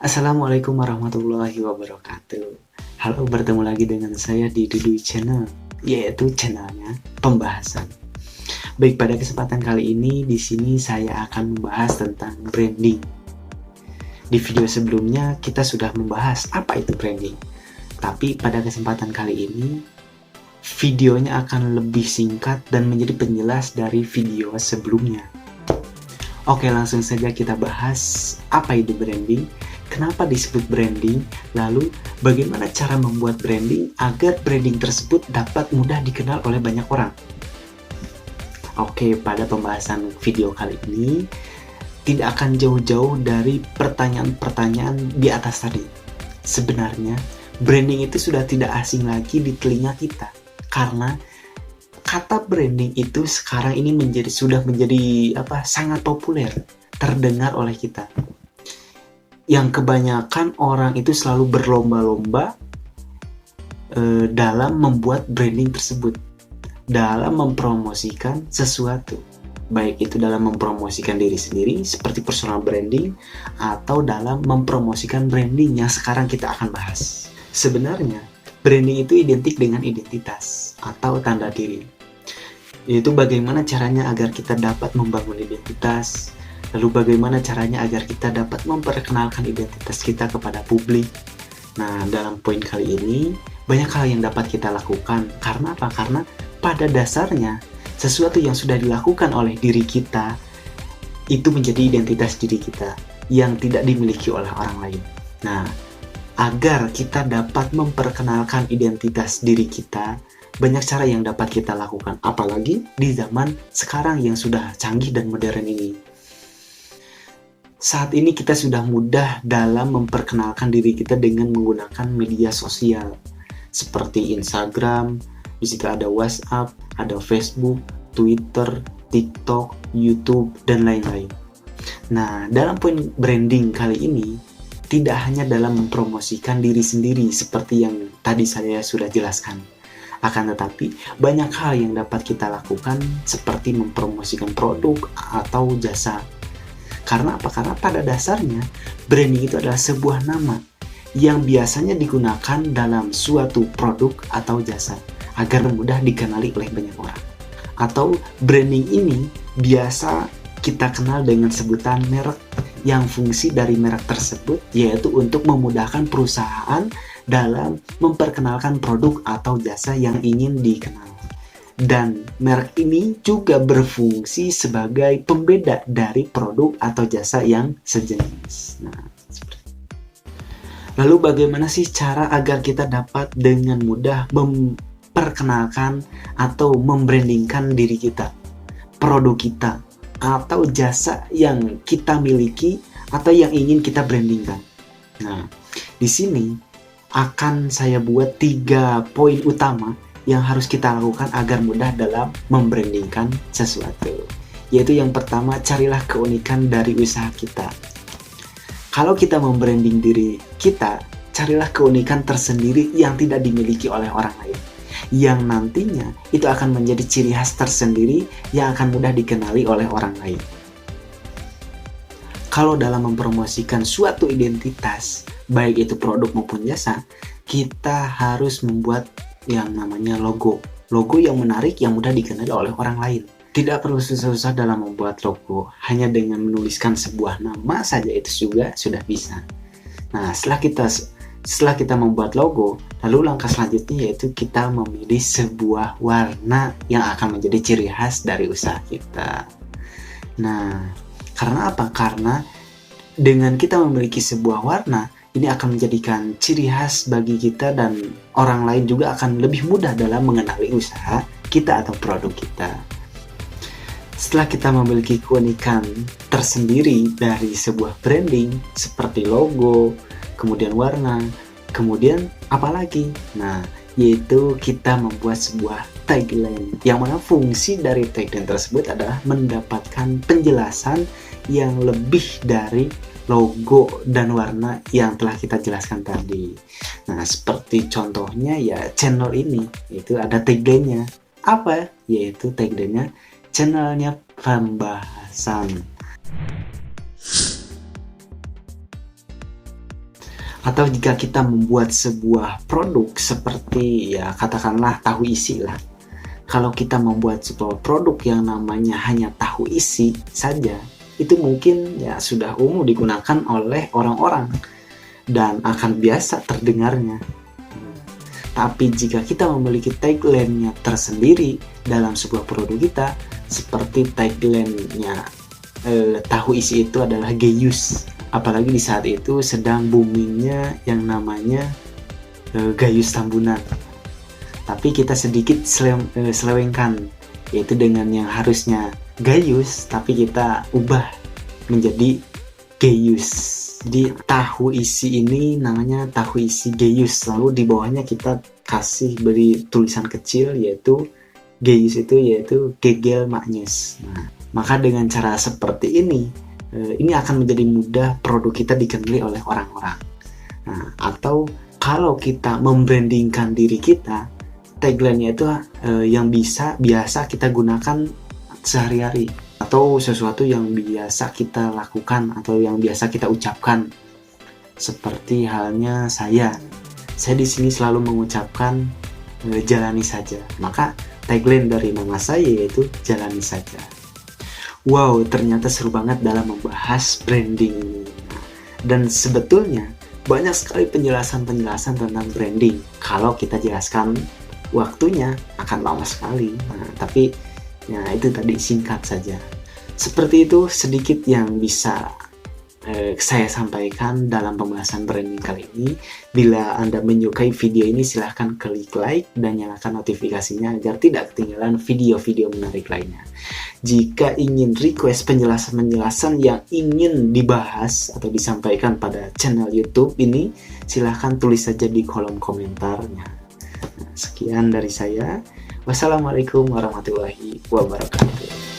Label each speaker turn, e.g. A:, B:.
A: Assalamualaikum warahmatullahi wabarakatuh. Halo, bertemu lagi dengan saya di Dudui Channel, yaitu channelnya pembahasan. Baik, pada kesempatan kali ini di sini saya akan membahas tentang branding. Di video sebelumnya kita sudah membahas apa itu branding. Tapi pada kesempatan kali ini videonya akan lebih singkat dan menjadi penjelas dari video sebelumnya. Oke, langsung saja kita bahas apa itu branding, kenapa disebut branding, lalu bagaimana cara membuat branding agar branding tersebut dapat mudah dikenal oleh banyak orang. Oke, pada pembahasan video kali ini tidak akan jauh-jauh dari pertanyaan-pertanyaan di atas tadi. Sebenarnya, branding itu sudah tidak asing lagi di telinga kita, karena kata branding itu sekarang ini sudah menjadi sangat populer, terdengar oleh kita. Yang kebanyakan orang itu selalu berlomba-lomba dalam membuat branding tersebut, dalam mempromosikan sesuatu, baik itu dalam mempromosikan diri sendiri seperti personal branding, atau dalam mempromosikan branding yang sekarang kita akan bahas. Sebenarnya branding itu identik dengan identitas atau tanda diri. Yaitu bagaimana caranya agar kita dapat membangun identitas, lalu bagaimana caranya agar kita dapat memperkenalkan identitas kita kepada publik. Nah, dalam poin kali ini banyak hal yang dapat kita lakukan. Karena apa? Karena pada dasarnya sesuatu yang sudah dilakukan oleh diri kita itu menjadi identitas diri kita yang tidak dimiliki oleh orang lain. Nah, agar kita dapat memperkenalkan identitas diri kita, banyak cara yang dapat kita lakukan, apalagi di zaman sekarang yang sudah canggih dan modern ini. Saat ini kita sudah mudah dalam memperkenalkan diri kita dengan menggunakan media sosial seperti Instagram, di situ ada WhatsApp, ada Facebook, Twitter, TikTok, YouTube, dan lain-lain. Nah, dalam poin branding kali ini tidak hanya dalam mempromosikan diri sendiri seperti yang tadi saya sudah jelaskan. Akan tetapi, banyak hal yang dapat kita lakukan seperti mempromosikan produk atau jasa. Karena apa? Karena pada dasarnya, branding itu adalah sebuah nama yang biasanya digunakan dalam suatu produk atau jasa agar mudah dikenali oleh banyak orang. Atau branding ini biasa kita kenal dengan sebutan merek, yang fungsi dari merek tersebut yaitu untuk memudahkan perusahaan dalam memperkenalkan produk atau jasa yang ingin dikenal. Dan merek ini juga berfungsi sebagai pembeda dari produk atau jasa yang sejenis. Nah, lalu bagaimana sih cara agar kita dapat dengan mudah memperkenalkan atau membrandingkan diri kita, produk kita, atau jasa yang kita miliki atau yang ingin kita brandingkan? Nah, di sini akan saya buat 3 poin utama yang harus kita lakukan agar mudah dalam membrandingkan sesuatu. Yaitu yang pertama, carilah keunikan dari usaha kita. Kalau kita membranding diri kita, carilah keunikan tersendiri yang tidak dimiliki oleh orang lain, yang nantinya itu akan menjadi ciri khas tersendiri yang akan mudah dikenali oleh orang lain. Kalau dalam mempromosikan suatu identitas, baik itu produk maupun jasa, kita harus membuat yang namanya logo. Logo yang menarik, yang mudah dikenali oleh orang lain. Tidak perlu susah-susah dalam membuat logo, hanya dengan menuliskan sebuah nama saja itu juga sudah bisa. Nah, setelah kita membuat logo, lalu langkah selanjutnya yaitu kita memilih sebuah warna yang akan menjadi ciri khas dari usaha kita. Nah, karena apa? Karena dengan kita memiliki sebuah warna, ini akan menjadikan ciri khas bagi kita dan orang lain juga akan lebih mudah dalam mengenali usaha kita atau produk kita. Setelah kita memiliki keunikan tersendiri dari sebuah branding seperti logo, kemudian warna, kemudian apa lagi? Nah, yaitu kita membuat sebuah tagline, yang mana fungsi dari tagline tersebut adalah mendapatkan penjelasan yang lebih dari logo dan warna yang telah kita jelaskan tadi. Nah, seperti contohnya ya channel ini, itu ada tagline-nya. Apa? Yaitu tagline-nya channelnya pembahasan. Atau jika kita membuat sebuah produk seperti ya katakanlah tahu isi lah. Kalau kita membuat sebuah produk yang namanya hanya tahu isi saja, itu mungkin ya sudah umum digunakan oleh orang-orang dan akan biasa terdengarnya. Tapi jika kita memiliki tagline-nya tersendiri dalam sebuah produk kita, seperti tagline-nya tahu isi itu adalah gayus. Apalagi di saat itu sedang boomingnya yang namanya Gayus Tambunan. Tapi kita sedikit selewengkan, yaitu dengan yang harusnya gayus, tapi kita ubah menjadi gayus. Di tahu isi ini namanya tahu isi gayus, lalu di bawahnya kita beri tulisan kecil yaitu gayus itu yaitu gegel maknyus. Nah, maka dengan cara seperti ini akan menjadi mudah produk kita dikenali oleh orang-orang. Nah, atau kalau kita membrandingkan diri kita, tagline-nya itu yang biasa kita gunakan sehari-hari, atau sesuatu yang biasa kita lakukan atau yang biasa kita ucapkan. Seperti halnya saya di sini selalu mengucapkan jalani saja. Maka tagline dari nama saya yaitu jalani saja. Wow, ternyata seru banget dalam membahas branding ini. Dan sebetulnya banyak sekali penjelasan-penjelasan tentang branding. Kalau kita jelaskan waktunya akan lama sekali. Nah, tapi ya itu tadi singkat saja. Seperti itu sedikit yang bisa saya sampaikan dalam pembahasan branding kali ini. Bila Anda menyukai video ini, silahkan klik like dan nyalakan notifikasinya agar tidak ketinggalan video-video menarik lainnya. Jika ingin request penjelasan-penjelasan yang ingin dibahas atau disampaikan pada channel YouTube ini, silahkan tulis saja di kolom komentarnya. Sekian dari saya. Wassalamualaikum warahmatullahi wabarakatuh.